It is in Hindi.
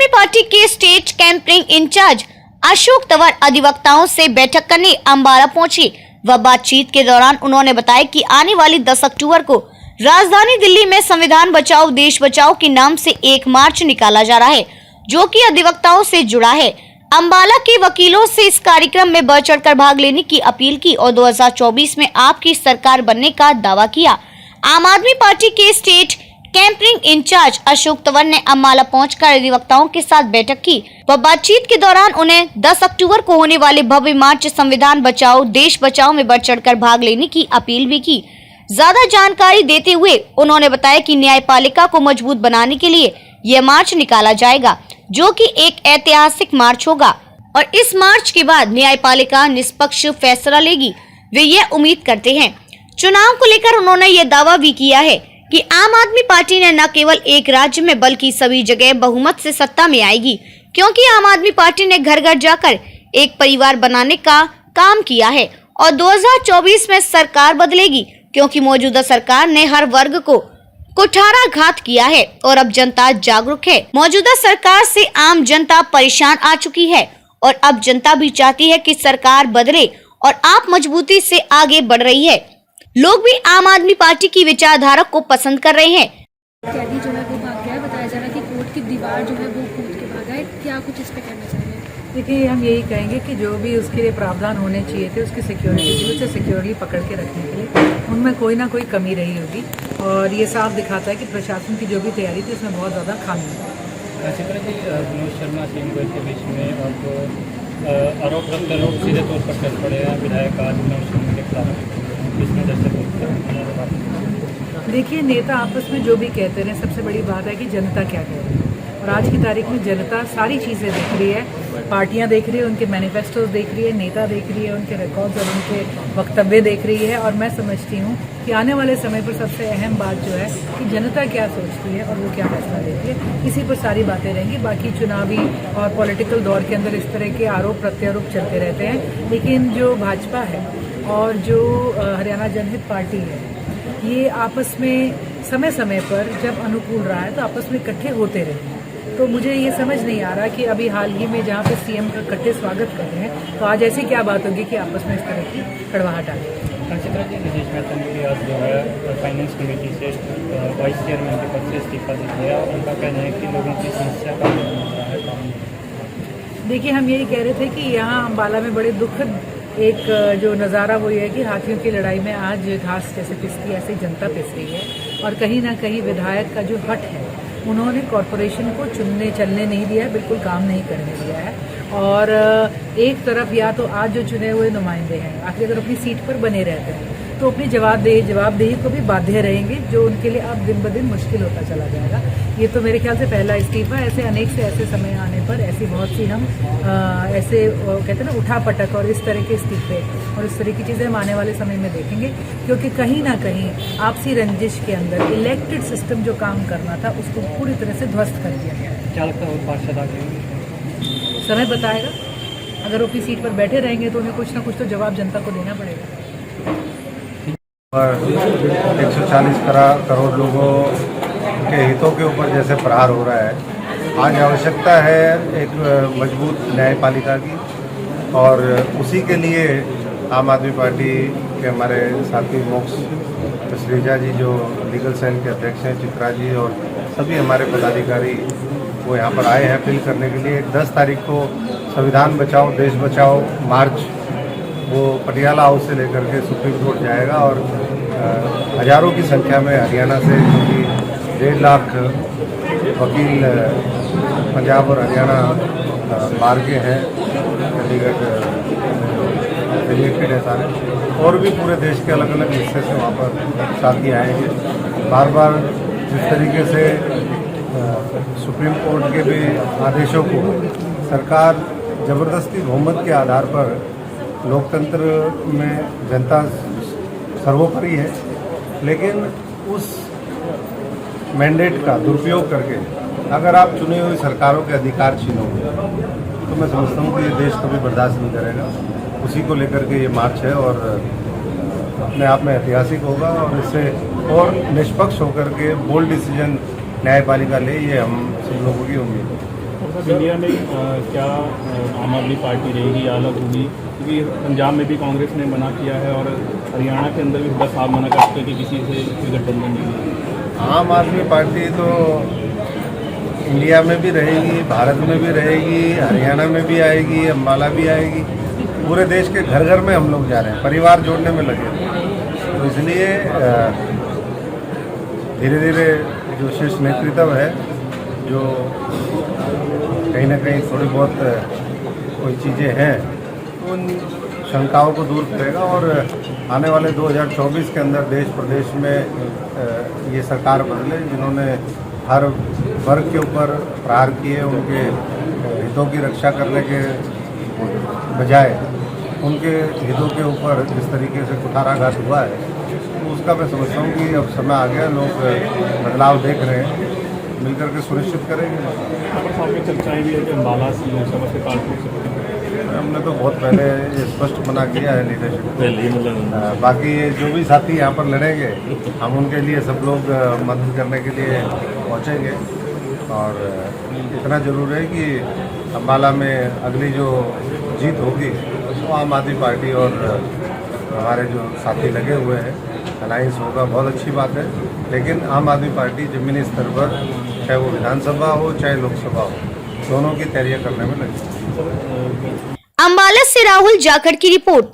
आदमी पार्टी के state campaigning in-charge Ashok Tanwar अधिवक्ताओं से बैठक करने अंबाला पहुंचे व बातचीत के दौरान उन्होंने बताया कि आने वाली 10 अक्टूबर को राजधानी दिल्ली में संविधान बचाओ देश बचाओ के नाम से एक मार्च निकाला जा रहा है, जो कि अधिवक्ताओं से जुड़ा है। अंबाला के वकीलों से इस कार्यक्रम में बढ़ चढ़कर भाग लेने की अपील की और 2024 में आपकी सरकार बनने का दावा किया। आम आदमी पार्टी के state campaigning in-charge Ashok Tanwar ने अंबाला पहुंचकर अधिवक्ताओं के साथ बैठक की व बातचीत के दौरान उन्हें 10 अक्टूबर को होने वाले भव्य मार्च संविधान बचाओ देश बचाओ में बढ़ चढ़कर भाग लेने की अपील भी की। ज्यादा जानकारी देते हुए उन्होंने बताया कि न्यायपालिका को मजबूत बनाने के लिए यह मार्च निकाला जाएगा, जो कि एक ऐतिहासिक मार्च होगा और इस मार्च के बाद न्यायपालिका निष्पक्ष फैसला लेगी। वे यह उम्मीद करते हैं। चुनाव को लेकर उन्होंने ये दावा भी किया है कि आम आदमी पार्टी ने न केवल एक राज्य में बल्कि सभी जगह बहुमत से सत्ता में आएगी, क्योंकि आम आदमी पार्टी ने घर घर जाकर एक परिवार बनाने का काम किया है और 2024 में सरकार बदलेगी, क्योंकि मौजूदा सरकार ने हर वर्ग को कुठाराघात किया है और अब जनता जागरूक है। मौजूदा सरकार से आम जनता परेशान आ चुकी है और अब जनता भी चाहती है कि सरकार बदले और आप मजबूती से आगे बढ़ रही है। लोग भी आम आदमी पार्टी की विचारधारा को पसंद कर रहे हैं। कैदी जो है वो भाग गया है, बताया जा रहा है कि कोर्ट की दीवार जो है वो कूद के भागा है। क्या कुछ इस पे कहना चाहिए? देखिए, हम यही कहेंगे कि जो भी उसके लिए प्रावधान होने चाहिए थे उसकी सिक्योरिटी थी, उसे सिक्योरली पकड़ के रखने के लिए उनमें कोई ना कोई कमी रही होगी और ये साफ दिखाता है कि प्रशासन की जो भी तैयारी थी उसमें बहुत ज़्यादा खामी है। मनोज शर्मा सीएम के बीच में अब आरोप प्रत्यारोप सीधे तौर पर चल पड़े हैं विधायक आज मनोज शर्मा के खिलाफ। देखिए, नेता आपस में जो भी कहते रहे, सबसे बड़ी बात है कि जनता क्या कह रही है और आज की तारीख में जनता सारी चीज़ें देख रही है। पार्टियां देख रही है, उनके मैनिफेस्टोज देख रही है, नेता देख रही है, उनके रिकॉर्ड्स और उनके वक्तव्य देख रही है। और मैं समझती हूँ कि आने वाले समय पर सबसे अहम बात जो है कि जनता क्या सोचती है और वो क्या फैसला लेती है, इसी पर सारी बातें रहेंगी। बाकी चुनावी और पॉलिटिकल दौर के अंदर इस तरह के आरोप प्रत्यारोप चलते रहते हैं, लेकिन जो भाजपा है और जो हरियाणा जनहित पार्टी है, ये आपस में समय समय पर जब अनुकूल रहा है तो आपस में इकट्ठे होते रहे। तो मुझे ये समझ नहीं आ रहा कि अभी हाल ही में जहाँ पे सीएम का इकट्ठे स्वागत कर रहे हैं तो आज ऐसी क्या बात होगी कि आपस में इस तरह की कड़वाहट आ गई। नीतीश मेहता ने आज जो है फाइनेंस कमेटी से वाइस चेयरमैन के पद से इस्तीफा दे दिया और उनका कहना है कि लोगों की समस्या का हल हो रहा है। देखिए, हम यही कह रहे थे कि यहाँ अम्बाला में बड़े दुखद एक जो नज़ारा वो ये है कि हाथियों की लड़ाई में आज घास जैसे पिसती है ऐसे जनता पिस रही है और कहीं ना कहीं विधायक का जो हट है, उन्होंने कॉरपोरेशन को चलने नहीं दिया है, बिल्कुल काम नहीं करने दिया है। और एक तरफ या तो आज जो चुने हुए नुमाइंदे हैं आखिर अगर अपनी सीट पर बने रहते हैं तो अपनी जवाबदेही को भी बाध्य रहेंगे, जो उनके लिए अब दिन ब दिन मुश्किल होता चला जाएगा। ये तो मेरे ख्याल से पहला इस्तीफा। ऐसे अनेक से ऐसे समय आने पर ऐसी बहुत सी हम ऐसे कहते हैं ना उठापटक और इस तरह के इस्तीफे और इस तरह की चीज़ें हम आने वाले समय में देखेंगे, क्योंकि कहीं ना कहीं आपसी रंजिश के अंदर इलेक्टेड सिस्टम जो काम करना था उसको पूरी तरह से ध्वस्त कर दिया गया है। क्या लगता है पार्षद आ गए? समय बताएगा। अगर वो अपनी सीट पर बैठे रहेंगे तो उन्हें कुछ ना कुछ तो जवाब जनता को देना पड़ेगा। 140 करोड़ लोगों के हितों के ऊपर जैसे प्रहार हो रहा है, आज आवश्यकता है एक मजबूत न्यायपालिका की और उसी के लिए आम आदमी पार्टी के हमारे साथी मोक्ष श्रीजा जी जो लीगल सेल के अध्यक्ष हैं, चित्रा जी और सभी हमारे पदाधिकारी वो यहाँ पर आए हैं अपील करने के लिए। 10 तारीख को संविधान बचाओ देश बचाओ मार्च वो पटियाला हाउस से लेकर के सुप्रीम कोर्ट जाएगा और हजारों की संख्या में हरियाणा से क्योंकि 1.5 लाख वकील पंजाब और हरियाणा बार के हैं, चंडीगढ़ रिलेटेड है सारे, और भी पूरे देश के अलग अलग हिस्से से वहाँ पर साथी आएंगे। बार बार जिस तरीके से सुप्रीम कोर्ट के भी आदेशों को सरकार ज़बरदस्ती बहुमत के आधार पर, लोकतंत्र में जनता सर्वोपरि है, लेकिन उस मैंडेट का दुरुपयोग करके अगर आप चुनी हुई सरकारों के अधिकार छीनोगे तो मैं समझता हूँ कि ये देश कभी बर्दाश्त नहीं करेगा। उसी को लेकर के ये मार्च है और अपने आप में ऐतिहासिक होगा और इससे और निष्पक्ष होकर के बोल्ड डिसीजन न्यायपालिका ले, ये हम सब लोगों की उम्मीद है। इंडिया में क्या आम आदमी पार्टी रहेगी या अलग होगी, क्योंकि पंजाब में भी कांग्रेस ने मना किया है और हरियाणा के अंदर भी हुड्डा साहब मना कर चुके कि किसी से कोई गठबंधन नहीं है। आम आदमी पार्टी तो इंडिया में भी रहेगी, भारत में भी रहेगी, हरियाणा में भी आएगी, अम्बाला भी आएगी। पूरे देश के घर घर में हम लोग जा रहे हैं, परिवार जोड़ने में लगे हैं। तो इसलिए धीरे धीरे जो शीर्ष नेतृत्व है, जो कहीं ना कहीं थोड़ी बहुत कोई चीज़ें हैं, उन शंकाओं को दूर करेगा और आने वाले 2024 के अंदर देश प्रदेश में ये सरकार बदले, जिन्होंने हर वर्ग के ऊपर प्रहार किए, उनके हितों की रक्षा करने के बजाय उनके हितों के ऊपर जिस तरीके से कुठाराघात हुआ है, तो उसका मैं समझता हूँ कि अब समय आ गया, लोग बदलाव देख रहे हैं, मिलकर के सुनिश्चित करेंगे। साहब में चर्चाएं भी है कि अम्बाला से लोकसभा से पार्टी हो सकती है। हमने तो बहुत पहले ये स्पष्ट मना किया है लीडरशिप। बाकी ये जो भी साथी यहाँ पर लड़ेंगे, हम उनके लिए सब लोग मदद करने के लिए पहुँचेंगे। और इतना जरूर है कि अम्बाला में अगली जो जीत होगी वो आम आदमी पार्टी और हमारे जो साथी लगे हुए हैं, अलायंस होगा, बहुत अच्छी बात है। लेकिन आम आदमी पार्टी जमीनी स्तर पर, चाहे वो विधानसभा हो चाहे लोकसभा हो, दोनों की तैयारियां करने में लगी। अम्बाला से राहुल जाखड़ की रिपोर्ट।